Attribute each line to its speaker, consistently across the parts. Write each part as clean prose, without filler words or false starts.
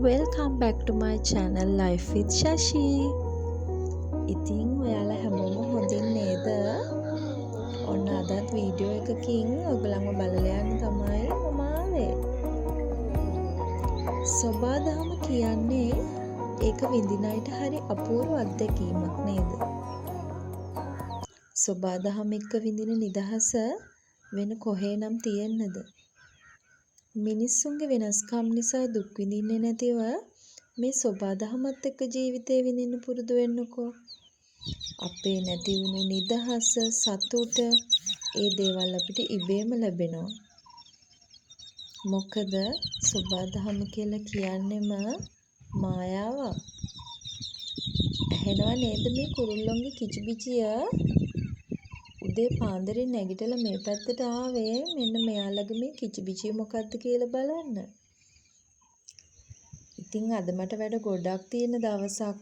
Speaker 1: welcome back to my channel Life with Shashi. ඉතින් ඔයාලා හැමෝම හොඳින් නේද? ඔන්න අදත් වීඩියෝ එකකින් ඔයගලන්ව බලලා යන්න තමයි මම ආවේ. සබාදහම කියන්නේ ඒක විඳින අයට හරි අපූර්ව අත්දැකීමක් නේද? සබාදහම එක්ක විඳින නිදහස වෙන කොහේනම් තියෙන්නද? මිනිස්සුන්ගේ වෙනස්කම් නිසා දුක් විඳින්නේ නැතිව මේ සබාදහමත් එක්ක ජීවිතේ විඳින්න පුරුදු වෙන්නකෝ. අපේ නැති වුණු නිදහස සතුට ඒ දේවල් අපිට ඉබේම ලැබෙනවා. මොකද සබාදහම කියලා කියන්නේම මායාවක්. ඇහෙනව නේද මේ කුරුල්ලොන්ගේ කිචිබිචිය? උදේ පාන්දරින් නැගිටලා මේ පැත්තට ආවේ මෙන්න මෙයාලගේ මේ කිචිබිචිය මොකද්ද කියලා බලන්න. ඉතින් අද මට වැඩ ගොඩක් තියෙන දවසක්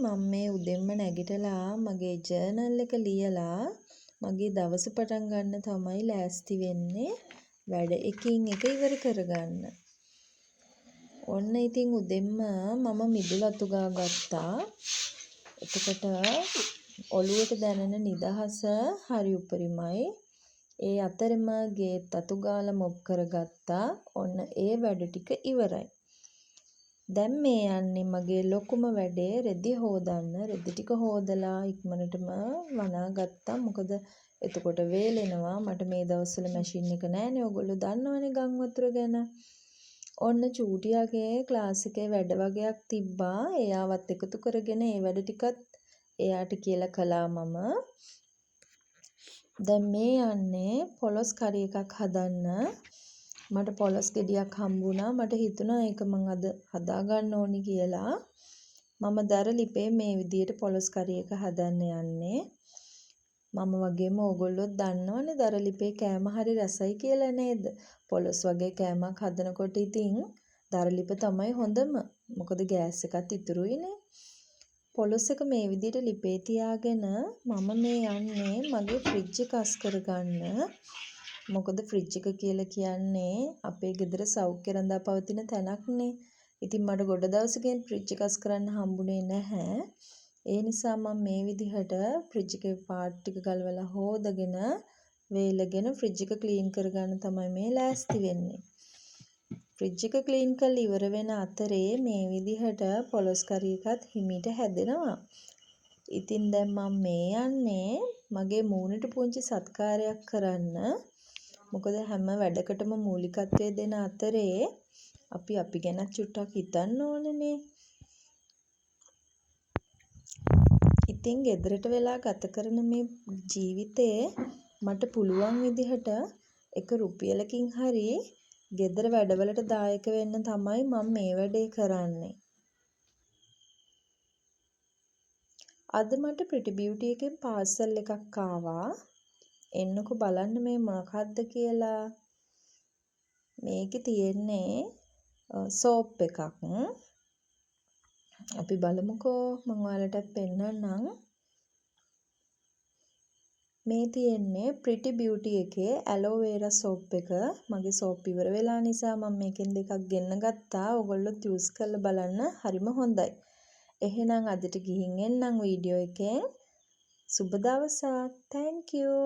Speaker 1: මම මේ උදෙන්ම නැගිටලා මගේ ජර්නල් එක ලියලා මගේ දවස පටන් ගන්න තමයි ලෑස්ති වෙන්නේ වැඩ එකින් එක ඉවර කරගන්න. ඔන්න ඉතින් උදෙන්ම මම මිදුල අතු ගත්තා. එතකොට ඔළුවට දැනෙන නිදහස හරි උපරිමයි. ඒ අතරම ගේත් අතු ගාලා මොප් කරගත්තා. ඔන්න ඒ වැඩ ටික ඉවරයි. දැන් මේ යන්නේ මගේ ලොකුම වැඩේ රෙදි හොදන්න. රෙදි ටික හොදලා ඉක්මනටම වනා ගත්තා. මොකද එතකොට වේලෙනවා. මට මේ දවස්වල මැෂින් එක නැහැනේ. ඔයගොල්ලෝ දන්නවනේ ගම් වතුර ගැන. ඔන්න චූටියාගේ ක්ලාස් එකේ වැඩ වගේක් තිබ්බා. එයාවත් එකතු කරගෙන ඒ වැඩ ටිකත් එයාට කියලා කළා මම. දැන් මේ යන්නේ පොලොස් කරි එකක් හදන්න. මට පොලොස් ගෙඩියක් හම්බුණා. මට හිතුණා ඒක මං අද හදා ගන්න ඕනි කියලා. මම දරලිපේ මේ විදියට පොලොස් කරි එක හදන්න යන්නේ. මම වගේම ඕගොල්ලොත් දන්නවනේ දරලිපේ කෑම හරි රසයි කියලා නේද? පොලොස් වගේ කෑමක් හදනකොට ඉතින් දරලිප තමයි හොඳම. මොකද ගෑස් එකත් ඉතුරුයිනේ. පොලොස් එක මේ විදියට ලිපේ තියාගෙන මම මේ යන්නේ මගේ ෆ්‍රිජ් එක අස් කරගන්න. මොකද ෆ්‍රිජ් එක කියලා කියන්නේ අපේ ගෙදර සෞඛ්‍ය රඳා පවතින තැනක්නේ. ඉතින් මට ගොඩ දවසකින් ෆ්‍රිජ් එක අස් කරන්න හම්බුනේ නැහැ. ඒ නිසා මම මේ විදිහට ෆ්‍රිජ් එකේ පාර්ට් ටික ගලවලා හොදගෙන වේලගෙන ෆ්‍රිජ් එක ක්ලීන් කරගන්න තමයි මේ ලෑස්ති වෙන්නේ. ෆ්‍රිජ් එක ක්ලීන් කරලා ඉවර වෙන අතරේ මේ විදිහට පොලොස් කරි එකත් හිමීට හැදෙනවා. ඉතින් දැන් මම මේ යන්නේ මගේ මූණට පුංචි සත්කාරයක් කරන්න. මොකද හැම වැඩකටම මූලිකත්වය දෙන අතරේ අපි ගැන චුට්ටක් හිතන්න ඕනනේ. ඉතින් ගෙදරට වෙලා ගත කරන මේ ජීවිතේ මට පුළුවන් විදිහට එක රුපියලකින් හරි ගෙදර වැඩවලට දායක වෙන්න තමයි මම මේ වැඩේ කරන්නේ. අද මට ප්‍රිටි බියුටි එකෙන් පාර්සල් එකක් ආවා. එන්නකෝ බලන්න මේ මොකක්ද කියලා. මේකේ තියෙන්නේ සෝප් එකක්. අපි බලමුකෝ මම ඔයාලටත් පෙන්නන්නම්. මේ තියෙන්නේ ප්‍රිටි බියුටි එකේ ඇලෝවේරා සෝප් එක. මගේ සෝප් ඉවර වෙලා නිසා මම මේකෙන් දෙකක් ගෙන්න ගත්තා. ඔයගොල්ලෝ යූස් කරලා බලන්න හරිම හොඳයි. එහෙනම් අදට ගිහින් එන්නම් වීඩියෝ එකෙන්. සුබ දවසක්. Thank you.